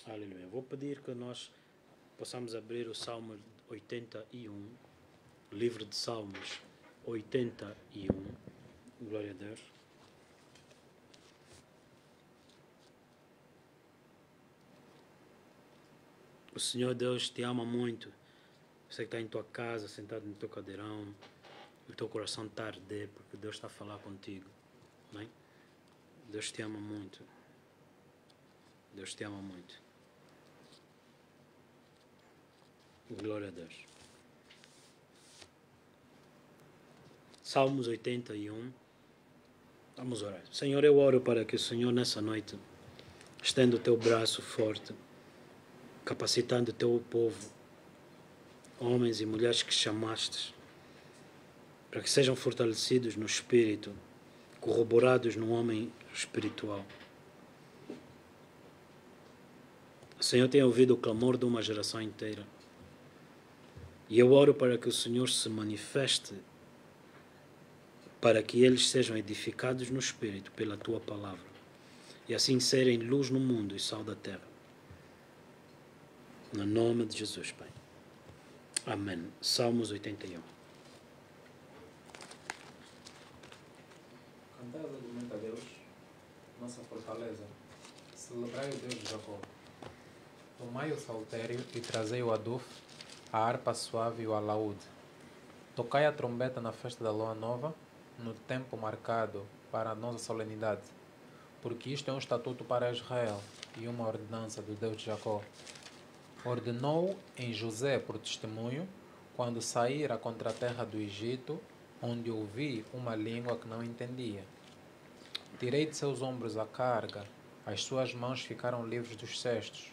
Aleluia. Vou pedir que nós possamos abrir o Salmo 81, livro de Salmos 81. Glória a Deus. O Senhor Deus te ama muito. Você que está em tua casa, sentado no teu cadeirão, o teu coração está a arder, porque Deus está a falar contigo. Amém? Deus te ama muito. Deus te ama muito. Glória a Deus. Salmos 81. Vamos orar. Senhor, eu oro para que o Senhor nessa noite estenda o teu braço forte, capacitando o teu povo, homens e mulheres que chamaste, para que sejam fortalecidos no espírito, corroborados no homem espiritual. O Senhor tem ouvido o clamor de uma geração inteira. E eu oro para que o Senhor se manifeste, para que eles sejam edificados no espírito pela tua palavra, e assim serem luz no mundo e sal da terra. No nome de Jesus, Pai. Amém. Salmos 81. Cantai alegremente a Deus, nossa fortaleza. Celebrai o Deus de Jacó. Tomai o saltério e trazei o aduf, a harpa suave e o alaúde. Tocai a trombeta na festa da lua nova, no tempo marcado para a nossa solenidade. Porque isto é um estatuto para Israel e uma ordenança do Deus de Jacó. Ordenou em José por testemunho, quando saíra contra a terra do Egito, onde ouvi uma língua que não entendia. Tirei de seus ombros a carga, as suas mãos ficaram livres dos cestos.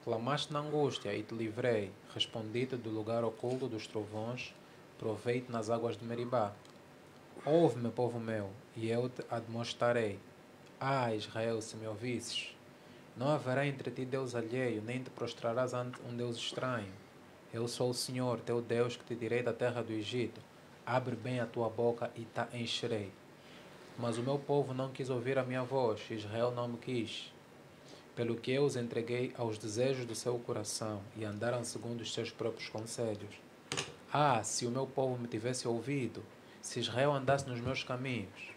Clamaste na angústia e te livrei, respondi-te do lugar oculto dos trovões, provei-te nas águas de Meribá. Ouve-me, povo meu, e eu te admoestarei. Ah, Israel, se me ouvisses! Não haverá entre ti Deus alheio, nem te prostrarás ante um Deus estranho. Eu sou o Senhor, teu Deus, que te tirei da terra do Egito. Abre bem a tua boca e te encherei. Mas o meu povo não quis ouvir a minha voz, Israel não me quis. Pelo que eu os entreguei aos desejos do seu coração e andaram segundo os seus próprios conselhos. Ah, se o meu povo me tivesse ouvido, se Israel andasse nos meus caminhos.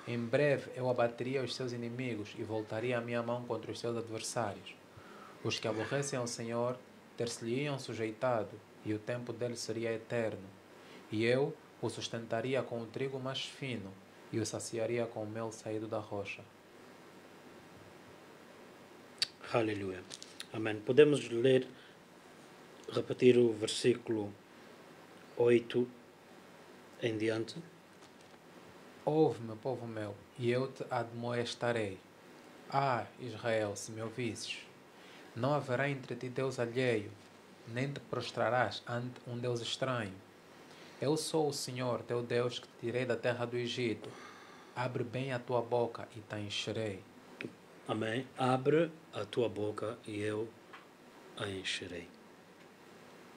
Em breve eu abateria os seus inimigos e voltaria a minha mão contra os seus adversários. Os que aborrecem ao Senhor ter-se-lhe-iam sujeitado, e o tempo deles seria eterno. E eu o sustentaria com o trigo mais fino, e o saciaria com o mel saído da rocha. Aleluia. Amém. Podemos repetir o versículo 8 em diante? Ouve-me, povo meu, e eu te admoestarei. Ah, Israel, se me ouvisses! Não haverá entre ti Deus alheio, nem te prostrarás ante um Deus estranho. Eu sou o Senhor, teu Deus, que te tirei da terra do Egito. Abre bem a tua boca e te encherei. Amém. Abre a tua boca e eu a encherei.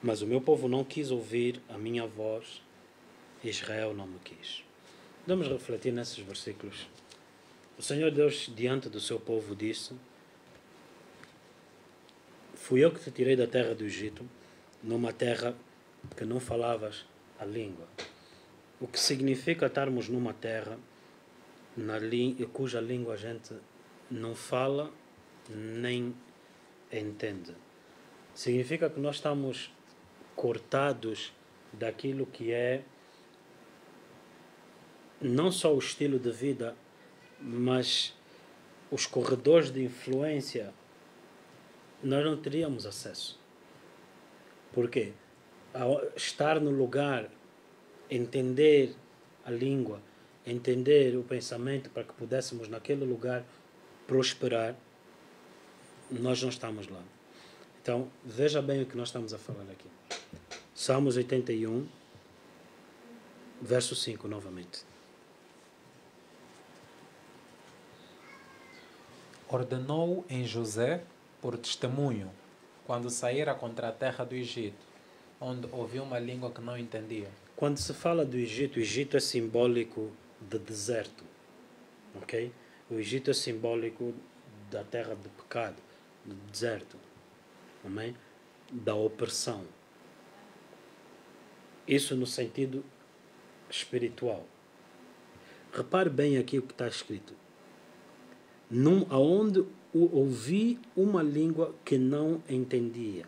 Mas o meu povo não quis ouvir a minha voz, Israel não me quis. Vamos refletir nesses versículos. O Senhor Deus, diante do seu povo, disse: fui eu que te tirei da terra do Egito, numa terra que não falavas a língua. O que significa estarmos numa terra cuja língua a gente não fala nem entende. Significa que nós estamos cortados daquilo que é não só o estilo de vida, mas os corredores de influência. Nós não teríamos acesso. Por quê? Ao estar no lugar, entender a língua, entender o pensamento para que pudéssemos naquele lugar prosperar, nós não estamos lá. Então, veja bem o que nós estamos a falar aqui. Salmos 81, verso 5, novamente. Ordenou em José por testemunho, quando saíra contra a terra do Egito, onde ouviu uma língua que não entendia. Quando se fala do Egito, o Egito é simbólico de deserto. Ok? O Egito é simbólico da terra do pecado, do deserto, amém? Da opressão. Isso no sentido espiritual. Repare bem aqui o que está escrito. Aonde ouvi uma língua que não entendia.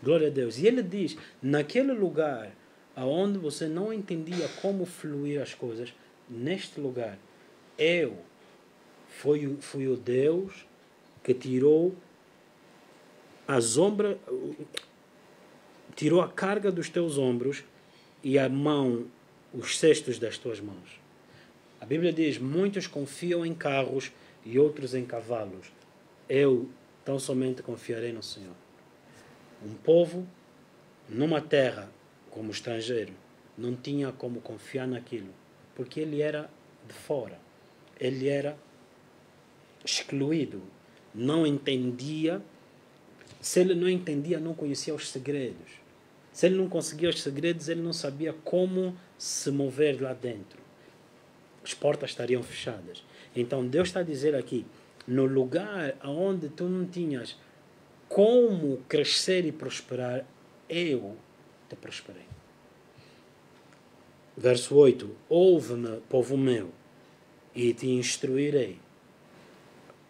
Glória a Deus. E ele diz, naquele lugar aonde você não entendia como fluir as coisas, neste lugar, fui o Deus que tirou tirou a carga dos teus ombros e os cestos das tuas mãos. A Bíblia diz, muitos confiam em carros e outros em cavalos. Eu tão somente confiarei no Senhor. Um povo, numa terra como estrangeiro, não tinha como confiar naquilo, porque ele era de fora. Ele era excluído. Não entendia. Se ele não entendia, não conhecia os segredos. Se ele não conseguia os segredos, ele não sabia como se mover lá dentro. As portas estariam fechadas. Então Deus está a dizer aqui, no lugar onde tu não tinhas como crescer e prosperar, eu te prosperei. Verso 8. Ouve-me, povo meu, e te instruirei.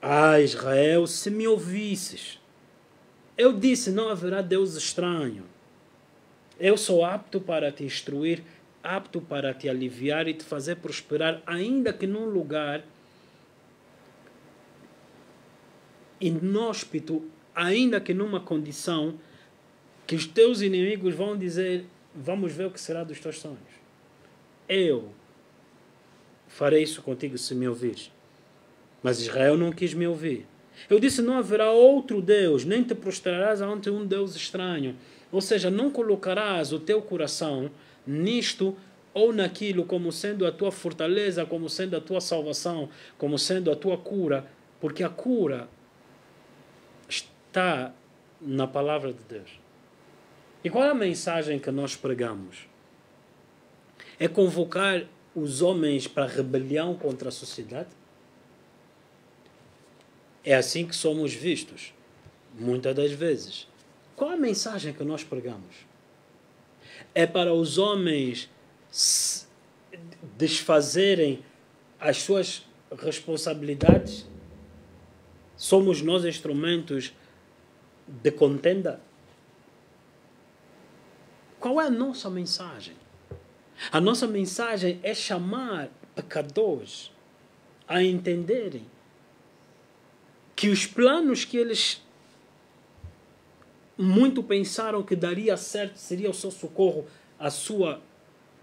Ah, Israel, se me ouvisses. Eu disse, não haverá Deus estranho. Eu sou apto para te instruir, apto para te aliviar e te fazer prosperar, ainda que num lugar inóspito, ainda que numa condição que os teus inimigos vão dizer, vamos ver o que será dos teus sonhos. Eu farei isso contigo se me ouvires. Mas Israel não quis me ouvir. Eu disse, não haverá outro Deus, nem te prostrarás ante um Deus estranho. Ou seja, não colocarás o teu coração nisto ou naquilo como sendo a tua fortaleza, como sendo a tua salvação, como sendo a tua cura, porque a cura está na palavra de Deus. E qual é a mensagem que nós pregamos? É convocar os homens para a rebelião contra a sociedade? É assim que somos vistos, muitas das vezes. Qual é a mensagem que nós pregamos? É para os homens desfazerem as suas responsabilidades? Somos nós instrumentos de contenda? Qual é a nossa mensagem? A nossa mensagem é chamar pecadores a entenderem que os planos que eles muito pensaram que daria certo, seria o seu socorro, a sua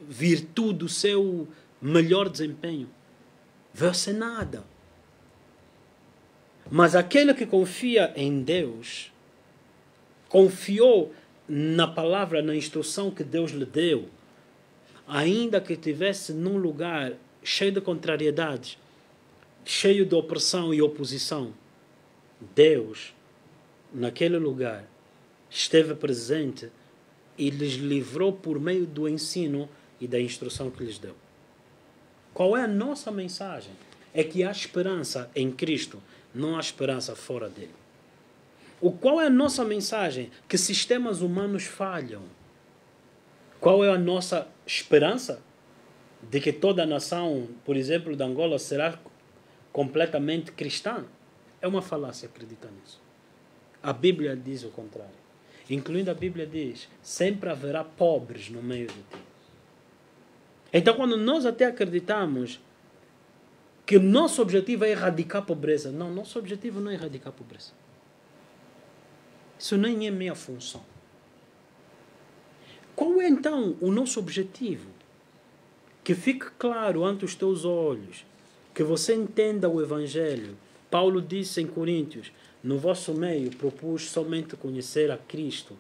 virtude, o seu melhor desempenho, veio ser nada. Mas aquele que confia em Deus, confiou na palavra, na instrução que Deus lhe deu, ainda que estivesse num lugar cheio de contrariedades, cheio de opressão e oposição, Deus, naquele lugar, esteve presente e lhes livrou por meio do ensino e da instrução que lhes deu. Qual é a nossa mensagem? É que há esperança em Cristo, não há esperança fora dele. Qual é a nossa mensagem? Que sistemas humanos falham. Qual é a nossa esperança? De que toda a nação, por exemplo, de Angola, será completamente cristã? É uma falácia acreditar nisso. A Bíblia diz o contrário. Incluindo a Bíblia diz, sempre haverá pobres no meio de ti. Então, quando nós até acreditamos que o nosso objetivo é erradicar a pobreza, não, nosso objetivo não é erradicar a pobreza. Isso nem é minha função. Qual é então o nosso objetivo? Que fique claro ante os teus olhos, que você entenda o Evangelho. Paulo disse em Coríntios, no vosso meio propus somente conhecer a Cristo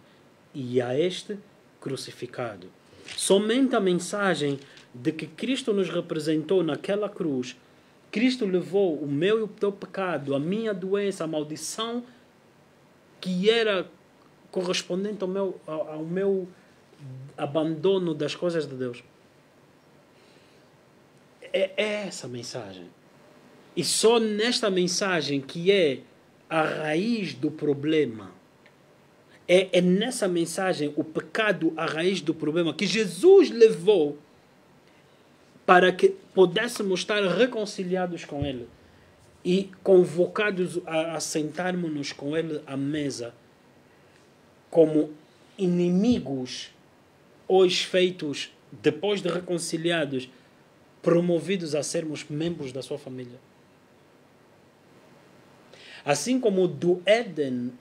e a este crucificado. Somente a mensagem de que Cristo nos representou naquela cruz, Cristo levou o meu e o teu pecado, a minha doença, a maldição que era correspondente ao meu abandono das coisas de Deus. É essa mensagem. E só nesta mensagem, que é a raiz do problema. É nessa mensagem, o pecado, a raiz do problema, que Jesus levou para que pudéssemos estar reconciliados com Ele e convocados a sentarmos-nos com Ele à mesa como inimigos, hoje feitos, depois de reconciliados, promovidos a sermos membros da sua família. Assim como do Éden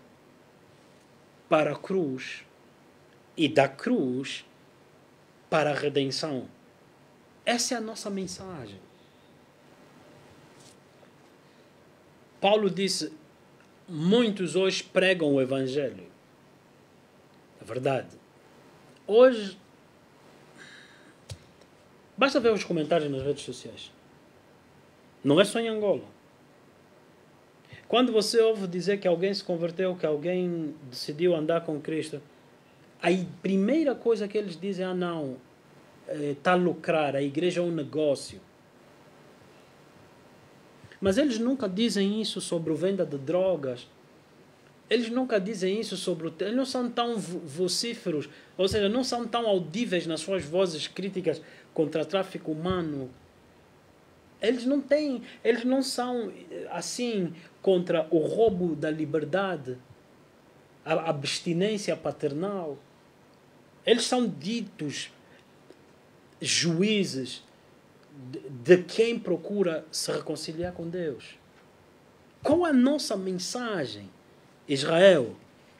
para a cruz e da cruz para a redenção. Essa é a nossa mensagem. Paulo disse, muitos hoje pregam o Evangelho. É verdade. Hoje, basta ver os comentários nas redes sociais. Não é só em Angola. Quando você ouve dizer que alguém se converteu, que alguém decidiu andar com Cristo, a primeira coisa que eles dizem é, não, está a lucrar, a igreja é um negócio. Mas eles nunca dizem isso sobre a venda de drogas. Eles nunca dizem isso sobre o... Eles não são tão vocíferos, ou seja, não são tão audíveis nas suas vozes críticas contra o tráfico humano. Eles não são assim contra o roubo da liberdade, a abstinência paternal. Eles são ditos juízes de quem procura se reconciliar com Deus. Qual a nossa mensagem? Israel,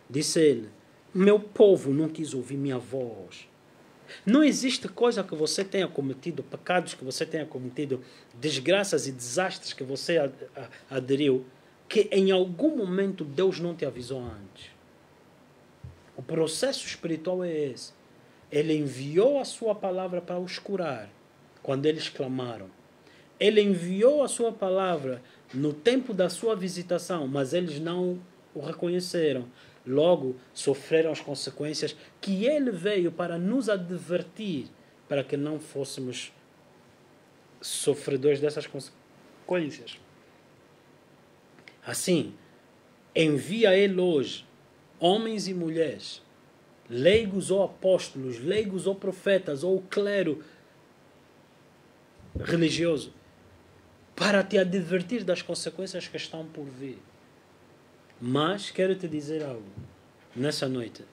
disse ele, meu povo não quis ouvir minha voz. Não existe coisa que você tenha cometido, pecados que você tenha cometido, desgraças e desastres que você aderiu, que em algum momento Deus não te avisou antes. O processo espiritual é esse. Ele enviou a sua palavra para os curar, quando eles clamaram. Ele enviou a sua palavra no tempo da sua visitação, mas eles não o reconheceram. Logo, sofreram as consequências que ele veio para nos advertir, para que não fôssemos sofredores dessas consequências. Assim, envia ele hoje homens e mulheres, leigos ou apóstolos, leigos ou profetas, ou clero religioso, para te advertir das consequências que estão por vir. Mas quero te dizer algo nessa noite.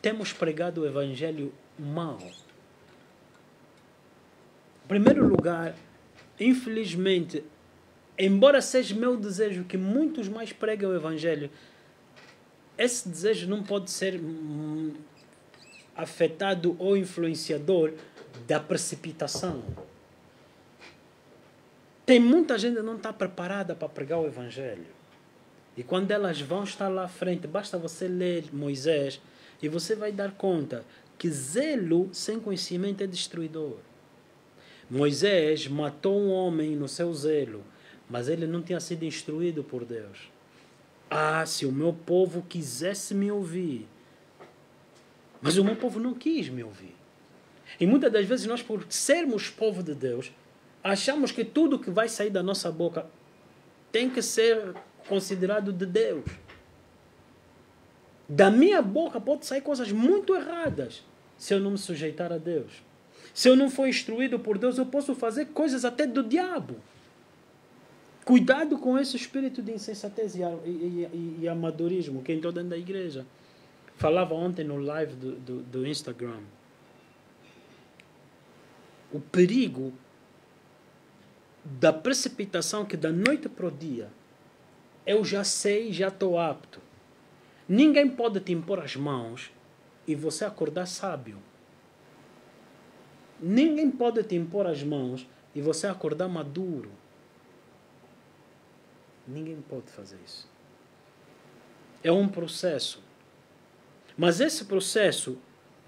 Temos pregado o Evangelho mal. Em primeiro lugar, infelizmente, embora seja meu desejo que muitos mais preguem o Evangelho, esse desejo não pode ser afetado ou influenciador da precipitação. Tem muita gente que não está preparada para pregar o Evangelho. E quando elas vão estar lá à frente, basta você ler Moisés e você vai dar conta que zelo sem conhecimento é destruidor. Moisés matou um homem no seu zelo, mas ele não tinha sido instruído por Deus. Ah, se o meu povo quisesse me ouvir. Mas o meu povo não quis me ouvir. E muitas das vezes nós, por sermos povo de Deus, achamos que tudo que vai sair da nossa boca tem que ser considerado de Deus. Da minha boca pode sair coisas muito erradas se eu não me sujeitar a Deus. Se eu não for instruído por Deus, eu posso fazer coisas até do diabo. Cuidado com esse espírito de insensatez e amadorismo que entrou dentro da igreja. Falava ontem no live do Instagram. O perigo da precipitação que da noite para o dia eu já sei, já estou apto. Ninguém pode te impor as mãos e você acordar sábio. Ninguém pode te impor as mãos e você acordar maduro. Ninguém pode fazer isso. É um processo. Mas esse processo,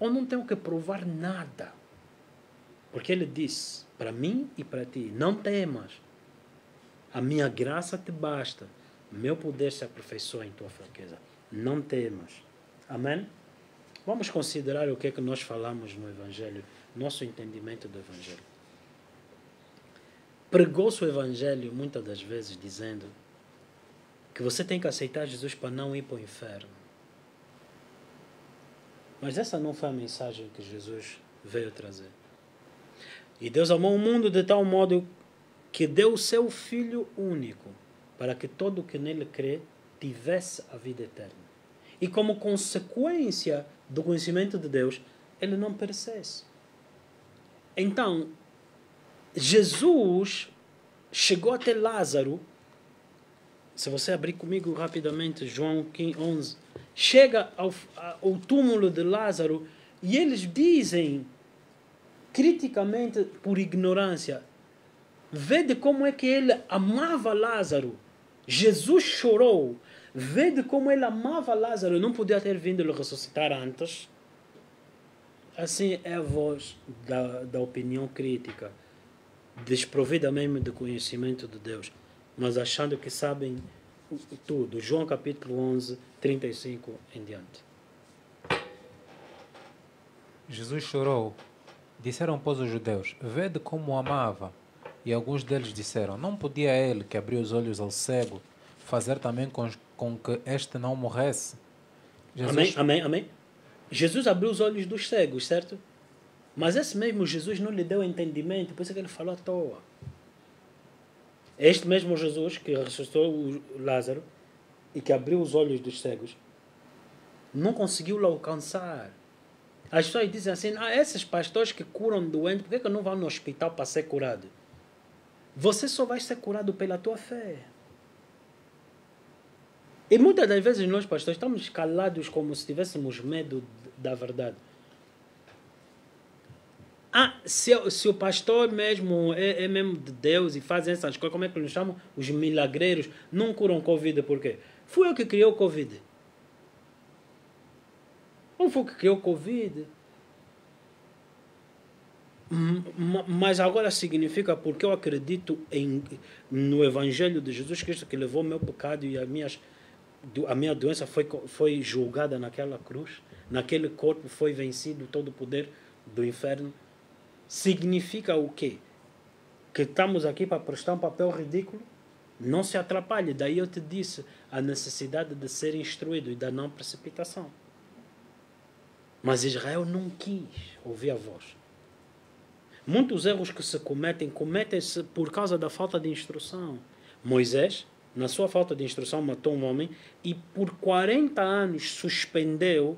eu não tenho que provar nada. Porque ele diz, para mim e para ti, não temas. A minha graça te basta. Meu poder se aperfeiçoa em tua fraqueza. Não temas. Amém? Vamos considerar o que é que nós falamos no Evangelho, nosso entendimento do Evangelho. Pregou-se o Evangelho muitas das vezes dizendo que você tem que aceitar Jesus para não ir para o inferno. Mas essa não foi a mensagem que Jesus veio trazer. E Deus amou o mundo de tal modo que deu o seu Filho único, para que todo o que nele crê tivesse a vida eterna. E como consequência do conhecimento de Deus, ele não perecesse. Então, Jesus chegou até Lázaro. Se você abrir comigo rapidamente, João 11, chega ao túmulo de Lázaro e eles dizem, criticamente por ignorância, vede como é que ele amava Lázaro. Jesus chorou. Vede como ele amava Lázaro. Não podia ter vindo ele ressuscitar antes. Assim é a voz da opinião crítica, desprovida mesmo de conhecimento de Deus, mas achando que sabem tudo. João capítulo 11, 35 em diante. Jesus chorou. Disseram, pois, os judeus, vede como o amava. E alguns deles disseram, não podia ele, que abriu os olhos ao cego, fazer também com que este não morresse? Jesus... Amém. Jesus abriu os olhos dos cegos, certo? Mas esse mesmo Jesus não lhe deu entendimento, por isso que ele falou à toa. Este mesmo Jesus que ressuscitou o Lázaro e que abriu os olhos dos cegos, não conseguiu alcançar. As pessoas dizem assim, esses pastores que curam doentes, por que não vão no hospital para ser curado? Você só vai ser curado pela tua fé. E muitas das vezes nós, pastores, estamos calados como se tivéssemos medo da verdade. Se o pastor mesmo é mesmo de Deus e faz essas coisas, como é que eles chamam? Os milagreiros, não curam Covid, por quê? Fui eu que criei o Covid. Não foi o que criou o Covid. Mas agora significa porque eu acredito no Evangelho de Jesus Cristo que levou o meu pecado e a minha doença foi julgada naquela cruz, naquele corpo foi vencido todo o poder do inferno. Significa o quê? Que estamos aqui para prestar um papel ridículo? Não se atrapalhe. Daí eu te disse a necessidade de ser instruído e da não precipitação. Mas Israel não quis ouvir a voz. Muitos erros que se cometem-se por causa da falta de instrução. Moisés, na sua falta de instrução, matou um homem e por 40 anos suspendeu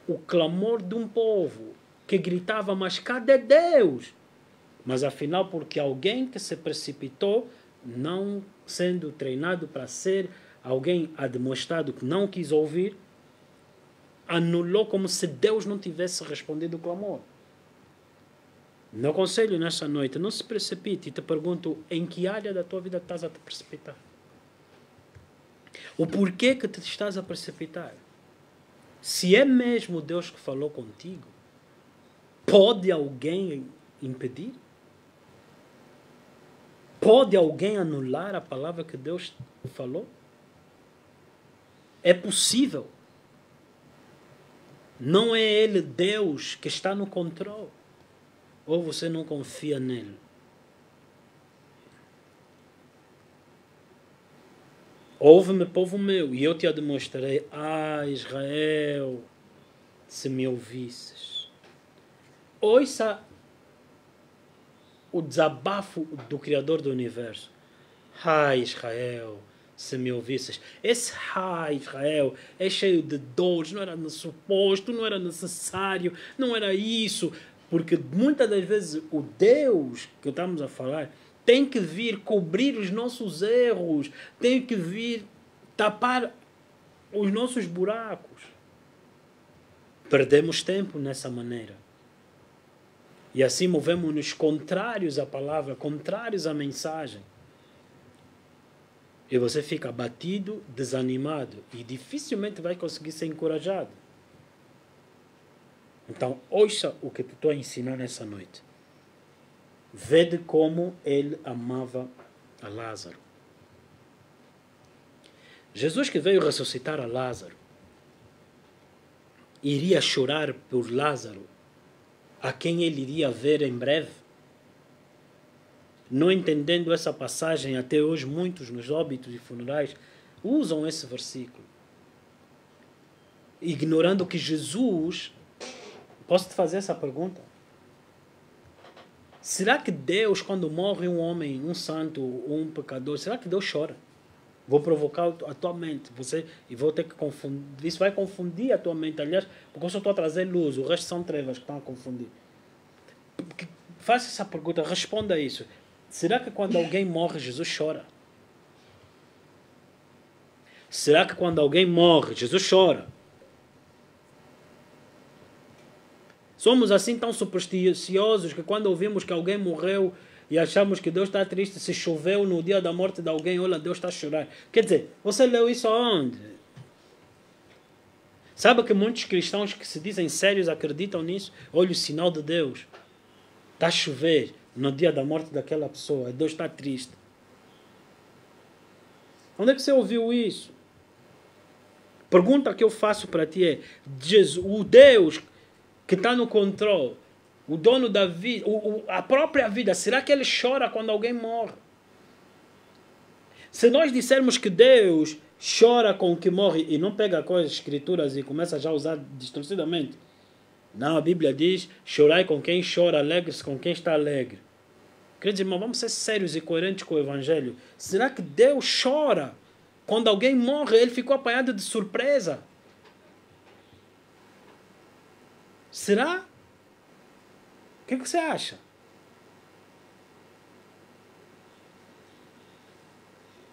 o clamor de um povo que gritava, mas cadê Deus? Mas afinal, porque alguém que se precipitou, não sendo treinado para ser alguém admoestado que não quis ouvir, anulou como se Deus não tivesse respondido o clamor. Meu conselho nessa noite, não se precipite. E te pergunto, em que área da tua vida estás a te precipitar? O porquê que te estás a precipitar? Se é mesmo Deus que falou contigo, pode alguém impedir? Pode alguém anular a palavra que Deus falou? É possível. Não é Ele, Deus, que está no controle. Ou você não confia nele? Ouve-me, povo meu, e eu te demonstrarei. Israel, se me ouvisses. Ouça o desabafo do Criador do Universo. Israel, se me ouvisses. Esse Israel é cheio de dores, não era suposto, não era necessário, não era isso. Porque muitas das vezes o Deus que estamos a falar tem que vir cobrir os nossos erros, tem que vir tapar os nossos buracos. Perdemos tempo nessa maneira. E assim movemos-nos contrários à palavra, contrários à mensagem. E você fica abatido, desanimado e dificilmente vai conseguir ser encorajado. Então, ouça o que te estou a ensinar nessa noite. Vede como ele amava a Lázaro. Jesus que veio ressuscitar a Lázaro, iria chorar por Lázaro, a quem ele iria ver em breve? Não entendendo essa passagem, até hoje muitos nos óbitos e funerais usam esse versículo, ignorando que Jesus... Posso te fazer essa pergunta? Será que Deus, quando morre um homem, um santo, um pecador, será que Deus chora? Vou provocar a tua mente. E vou ter que confundir. Isso vai confundir a tua mente, aliás, porque eu só estou a trazer luz. O resto são trevas que estão a confundir. Faça essa pergunta, responda a isso. Será que quando alguém morre, Jesus chora? Será que quando alguém morre, Jesus chora? Somos assim tão supersticiosos que quando ouvimos que alguém morreu e achamos que Deus está triste, se choveu no dia da morte de alguém, olha, Deus está a chorar. Quer dizer, você leu isso aonde? Sabe que muitos cristãos que se dizem sérios acreditam nisso? Olha o sinal de Deus. Está a chover no dia da morte daquela pessoa. Deus está triste. Onde é que você ouviu isso? Pergunta que eu faço para ti é: Jesus, o Deus que está no controle, o dono da vida, a própria vida, será que ele chora quando alguém morre? Se nós dissermos que Deus chora com o que morre e não pega com as escrituras e começa já a usar distorcidamente, não, a Bíblia diz: chorai com quem chora, alegre-se com quem está alegre. Queridos irmãos, vamos ser sérios e coerentes com o Evangelho. Será que Deus chora quando alguém morre? Ele ficou apanhado de surpresa. Será? O que você acha?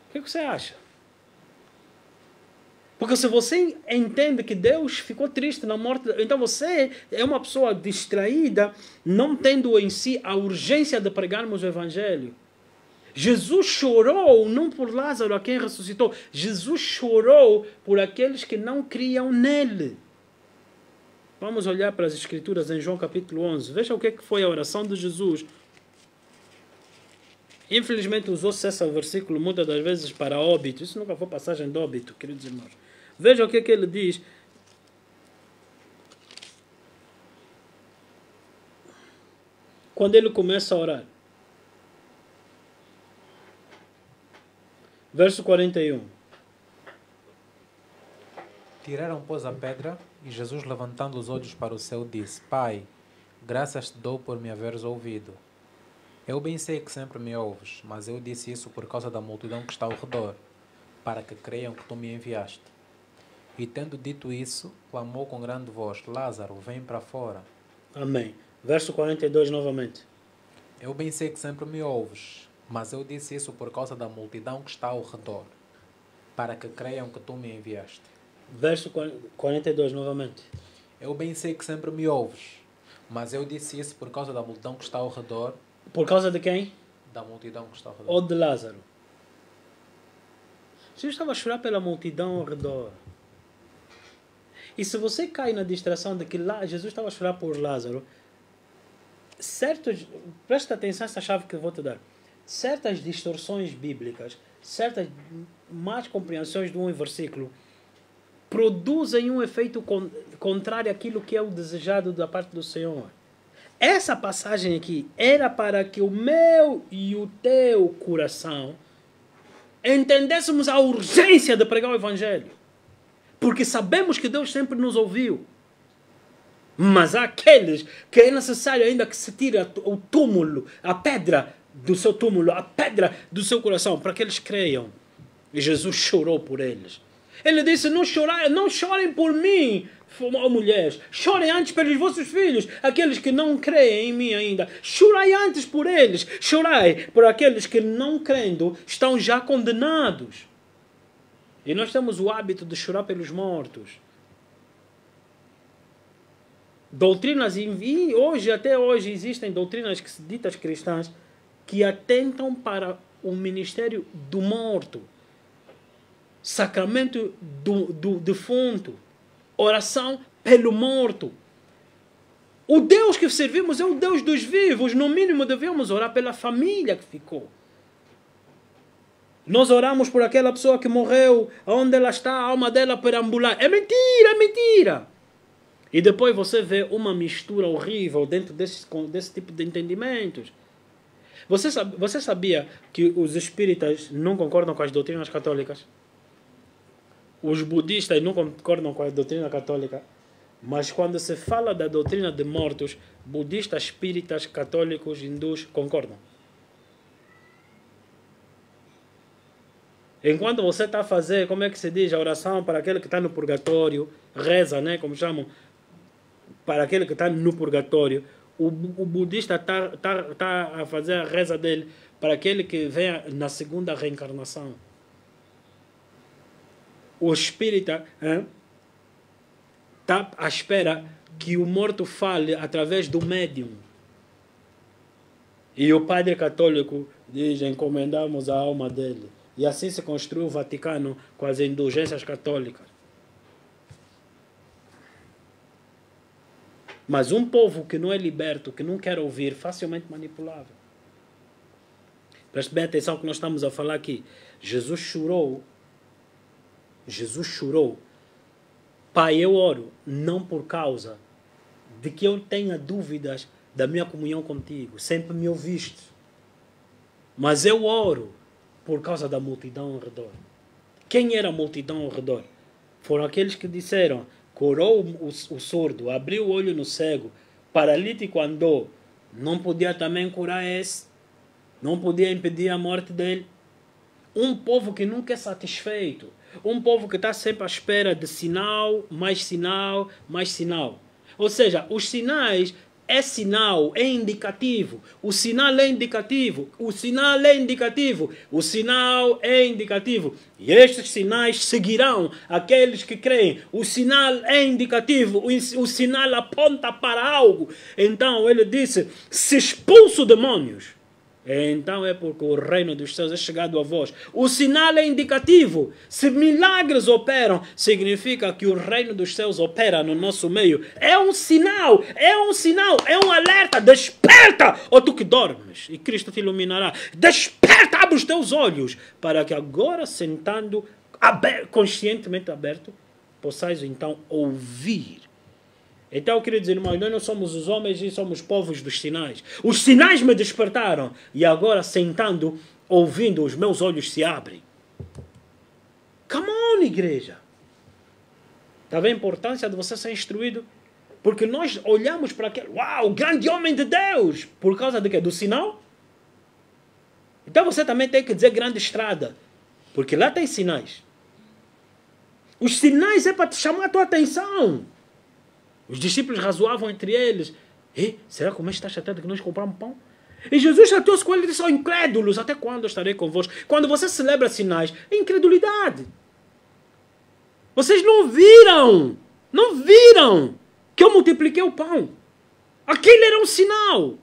O que você acha? Porque se você entende que Deus ficou triste na morte, então você é uma pessoa distraída, não tendo em si a urgência de pregarmos o Evangelho. Jesus chorou não por Lázaro, a quem ressuscitou. Jesus chorou por aqueles que não criam nele. Vamos olhar para as Escrituras em João capítulo 11. Veja o que foi a oração de Jesus. Infelizmente usou-se esse versículo muitas das vezes para óbito. Isso nunca foi passagem de óbito, queridos irmãos. Veja o que ele diz. Quando ele começa a orar. Verso 41. Tiraram, pois, a pedra, e Jesus, levantando os olhos para o céu, disse: Pai, graças te dou por me haveres ouvido. Eu bem sei que sempre me ouves, mas eu disse isso por causa da multidão que está ao redor, para que creiam que tu me enviaste. E tendo dito isso, clamou com grande voz: Lázaro, vem para fora. Amém. Verso 42 novamente. Eu bem sei que sempre me ouves, mas eu disse isso por causa da multidão que está ao redor, para que creiam que tu me enviaste. Verso 42 novamente. Eu bem sei que sempre me ouves, mas eu disse isso por causa da multidão que está ao redor. Por causa de quem? Da multidão que está ao redor. Ou de Lázaro? Jesus estava a chorar pela multidão ao redor. E se você cai na distração de que Jesus estava a chorar por Lázaro, presta atenção a essa chave que eu vou te dar. Certas distorções bíblicas, certas más compreensões de um versículo, produzem um efeito contrário àquilo que é o desejado da parte do Senhor. Essa passagem aqui era para que o meu e o teu coração entendêssemos a urgência de pregar o Evangelho. Porque sabemos que Deus sempre nos ouviu. Mas há aqueles que é necessário ainda que se tire o túmulo, a pedra do seu túmulo, a pedra do seu coração, para que eles creiam. E Jesus chorou por eles. Ele disse: não chorem por mim, mulheres. Chorem antes pelos vossos filhos, aqueles que não creem em mim ainda. Chorai antes por eles. Chorai por aqueles que, não crendo, estão já condenados. E nós temos o hábito de chorar pelos mortos. Doutrinas, e hoje, até hoje, existem doutrinas ditas cristãs que atentam para o ministério do morto. Sacramento do defunto, oração pelo morto. O Deus que servimos é o Deus dos vivos. No mínimo devemos orar pela família que ficou. Nós oramos por aquela pessoa que morreu, onde ela está, a alma dela perambular. É mentira, é mentira. E depois você vê uma mistura horrível dentro desse tipo de entendimentos. Você sabia que os espíritas não concordam com as doutrinas católicas? os budistas não concordam com a doutrina católica, mas quando se fala da doutrina de mortos, budistas, espíritas, católicos, hindus concordam. Enquanto você está a fazer, como é que se diz, a oração para aquele que está no purgatório, reza, né, como chamam, para aquele que está no purgatório, o budista está a fazer a reza dele para aquele que vem na segunda reencarnação. O espírita está à espera que o morto fale através do médium. E o padre católico diz, encomendamos a alma dele. E assim se construiu o Vaticano com as indulgências católicas. Mas um povo que não é liberto, que não quer ouvir, facilmente manipulável. Preste bem atenção que nós estamos a falar aqui. Jesus chorou. Jesus chorou. Pai, eu oro, não por causa de que eu tenha dúvidas da minha comunhão contigo. Sempre me ouviste. Mas eu oro por causa da multidão ao redor. Quem era a multidão ao redor? Foram aqueles que disseram, curou o surdo, abriu o olho no cego, paralítico andou. Não podia também curar esse. Não podia impedir a morte dele. Um povo que nunca é satisfeito. Um povo que está sempre à espera de sinal, mais sinal, mais sinal. Ou seja, os sinais é sinal, é indicativo. O sinal é indicativo. O sinal é indicativo. O sinal é indicativo. E estes sinais seguirão aqueles que creem. O sinal é indicativo. O sinal aponta para algo. Então ele disse, se expulso demônios, então é porque o reino dos céus é chegado a vós. O sinal é indicativo. Se milagres operam, significa que o reino dos céus opera no nosso meio. É um sinal, é um sinal, é um alerta. Desperta, ou tu que dormes, e Cristo te iluminará. Desperta, abre os teus olhos, para que agora, sentando, conscientemente aberto, possais então ouvir. Então, queridos irmãos, nós não somos os homens e somos povos dos sinais. Os sinais me despertaram. E agora, sentando, ouvindo, os meus olhos se abrem. Come on, igreja. Está vendo a importância de você ser instruído? Porque nós olhamos para aquele, uau, grande homem de Deus. Por causa de quê? Do sinal? Então você também tem que dizer grande estrada. Porque lá tem sinais. Os sinais é para te chamar a tua atenção. Os discípulos razoavam entre eles. Será que o mestre está chateado que nós compramos pão? E Jesus chateou-se com ele e disse, oh, incrédulos, até quando eu estarei convosco? Quando você celebra sinais, é incredulidade. Vocês não viram que eu multipliquei o pão. Aquele era um sinal.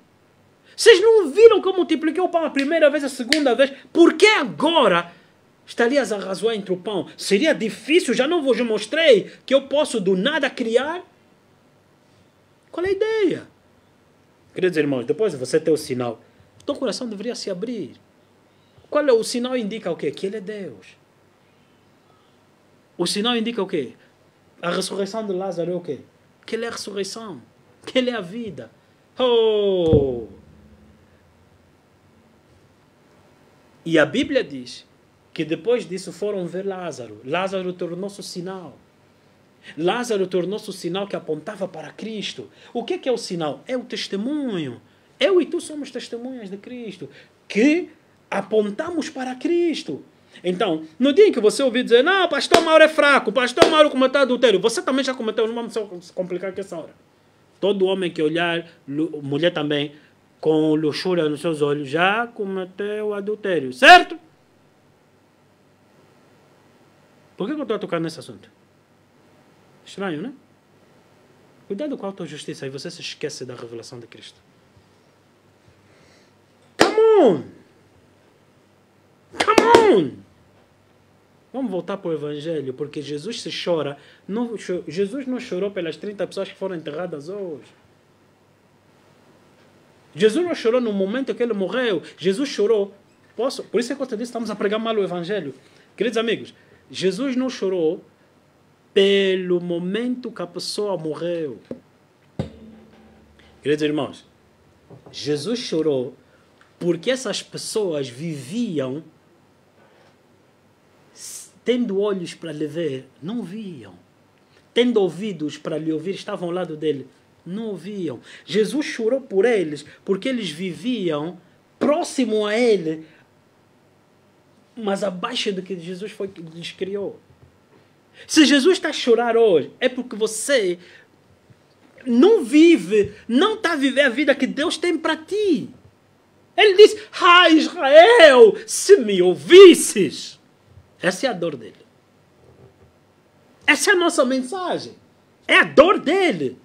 Vocês não viram que eu multipliquei o pão a primeira vez, a segunda vez? Por que agora estarias a razoar entre o pão? Seria difícil, já não vos mostrei que eu posso do nada criar? Qual é a ideia? Queridos irmãos, depois de você ter o sinal, teu coração deveria se abrir. Qual é o sinal? Indica o quê? Que Ele é Deus. O sinal indica o quê? A ressurreição de Lázaro é o quê? Que Ele é a ressurreição. Que Ele é a vida. Oh! E a Bíblia diz que depois disso foram ver Lázaro. Lázaro tornou-se o sinal. Lázaro tornou-se o sinal que apontava para Cristo. O que é o sinal? É o testemunho. Eu e tu somos testemunhas de Cristo, que apontamos para Cristo. Então, no dia em que você ouvir dizer, não, pastor Mauro é fraco, pastor Mauro cometeu adultério, você também já cometeu, não vamos se complicar aqui essa hora. Todo homem que olhar, mulher também, com luxúria nos seus olhos, já cometeu adultério, certo? Por que eu estou a tocar nesse assunto? Estranho, né? Cuidado com a autojustiça, aí você se esquece da revelação de Cristo. Come on! Come on! Vamos voltar para o Evangelho, porque Jesus se chora. Jesus não chorou pelas 30 pessoas que foram enterradas hoje. Jesus não chorou no momento que ele morreu. Jesus chorou. Por isso é que eu te disse, estamos a pregar mal o Evangelho. Queridos amigos, Jesus não chorou pelo momento que a pessoa morreu. Queridos irmãos, Jesus chorou porque essas pessoas viviam tendo olhos para lhe ver, não viam. Tendo ouvidos para lhe ouvir, estavam ao lado dele, não ouviam. Jesus chorou por eles, porque eles viviam próximo a ele, mas abaixo do que Jesus lhes criou. Se Jesus está a chorar hoje, é porque você não vive, não está a viver a vida que Deus tem para ti. Ele diz, Israel, se me ouvisses. Essa é a dor dele. Essa é a nossa mensagem. É a dor dele.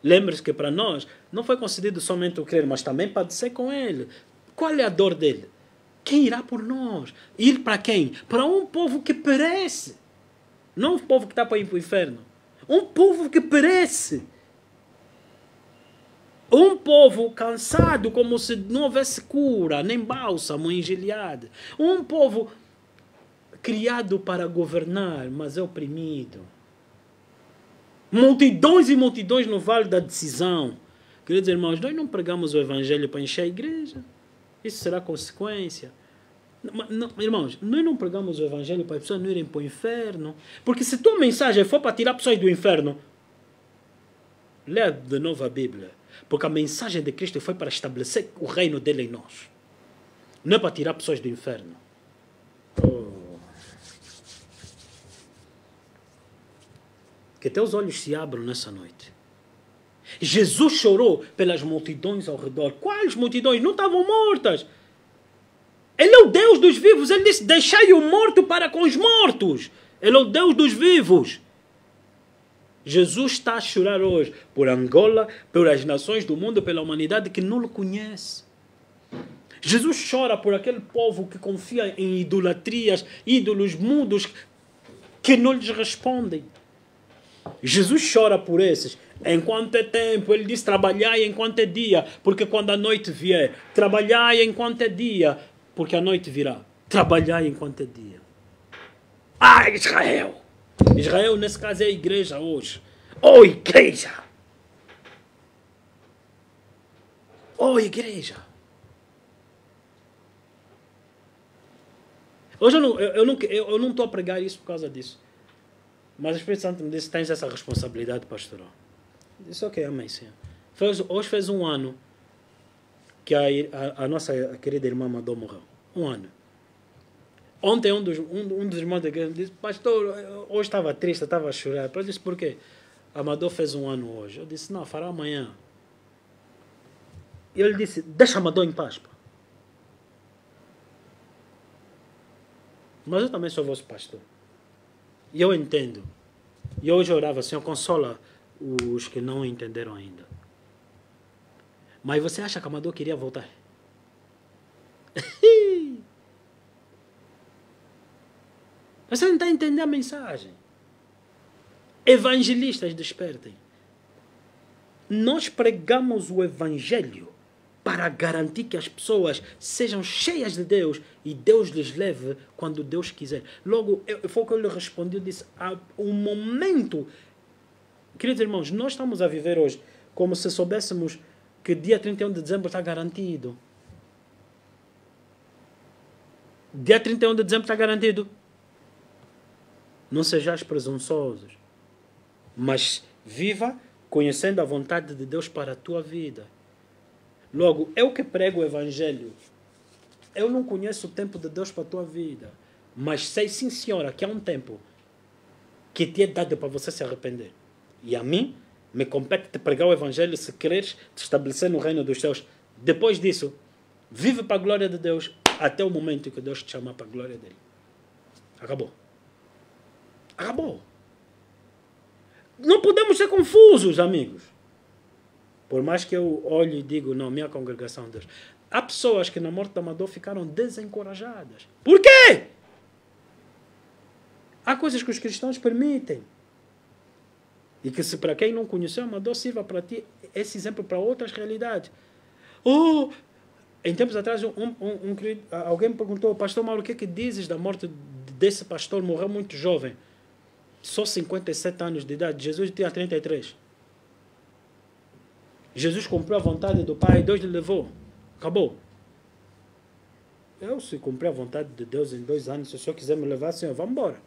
Lembre-se que para nós não foi concedido somente o crer, mas também padecer com ele. Qual é a dor dele? Quem irá por nós? Ir para quem? Para um povo que perece. Não um povo que está para ir para o inferno. Um povo que perece. Um povo cansado, como se não houvesse cura, nem bálsamo em Gileade. Um povo criado para governar, mas é oprimido. Multidões e multidões no vale da decisão. Queridos irmãos, nós não pregamos o evangelho para encher a igreja. Isso será consequência. Não, irmãos, nós não pregamos o evangelho para as pessoas não irem para o inferno. Porque se tua mensagem for para tirar pessoas do inferno, lê de novo a Bíblia. Porque a mensagem de Cristo foi para estabelecer o reino dele em nós. Não é para tirar pessoas do inferno. Que teus olhos se abram nessa noite. Jesus chorou pelas multidões ao redor. Quais multidões? Não estavam mortas. Ele é o Deus dos vivos. Ele disse, deixai o morto para com os mortos. Ele é o Deus dos vivos. Jesus está a chorar hoje por Angola, pelas nações do mundo, pela humanidade que não o conhece. Jesus chora por aquele povo que confia em idolatrias, ídolos mudos que não lhes respondem. Jesus chora por esses. Enquanto é tempo, ele diz, trabalhai enquanto é dia, porque quando a noite vier, trabalhai enquanto é dia, porque a noite virá. Trabalhai enquanto é dia. Israel! Israel, nesse caso, é a igreja hoje. Oh, igreja! Oh, igreja! Hoje eu não estou a pregar isso por causa disso. Mas o Espírito Santo me disse, tens essa responsabilidade pastoral. Eu disse, ok, amém, Senhor. Hoje fez um ano que a nossa querida irmã Amador morreu. Um ano. Ontem um dos irmãos da igreja me disse, pastor, hoje estava triste, estava a chorar. Eu disse, por quê? Amador fez um ano hoje. Eu disse, não, fará amanhã. E ele disse, deixa Amador em paz. Pá. Mas eu também sou vosso pastor. E eu entendo. E hoje eu orava, Senhor, consola os que não entenderam ainda. Mas você acha que Amador queria voltar? Você não está entendendo a mensagem. Evangelistas, despertem. Nós pregamos o evangelho para garantir que as pessoas sejam cheias de Deus e Deus lhes leve quando Deus quiser. Logo, foi o que eu lhe respondi, eu disse, há um momento, queridos irmãos, nós estamos a viver hoje como se soubéssemos que dia 31 de dezembro está garantido. Dia 31 de dezembro está garantido. Não sejais presunçosos, mas viva conhecendo a vontade de Deus para a tua vida. Logo, eu que prego o evangelho, eu não conheço o tempo de Deus para a tua vida, mas sei sim, senhora, que há um tempo que te é dado para você se arrepender. E a mim, me compete te pregar o evangelho se quereres te estabelecer no reino dos céus. Depois disso, vive para a glória de Deus até o momento em que Deus te chamar para a glória dele. Acabou. Acabou. Não podemos ser confusos, amigos. Por mais que eu olhe e digo, não, minha congregação, Deus. Há pessoas que na morte da Amador ficaram desencorajadas. Por quê? Há coisas que os cristãos permitem. E que se para quem não conheceu Amador sirva para ti esse exemplo para outras realidades. Oh, em tempos atrás alguém me perguntou, pastor Mauro, o que é que dizes da morte desse pastor? Morreu muito jovem. Só 57 anos de idade. Jesus tinha 33. Jesus cumpriu a vontade do Pai. Deus lhe levou. Acabou. Eu, se cumprir a vontade de Deus em 2 anos, se o Senhor quiser me levar, Senhor, vamos embora.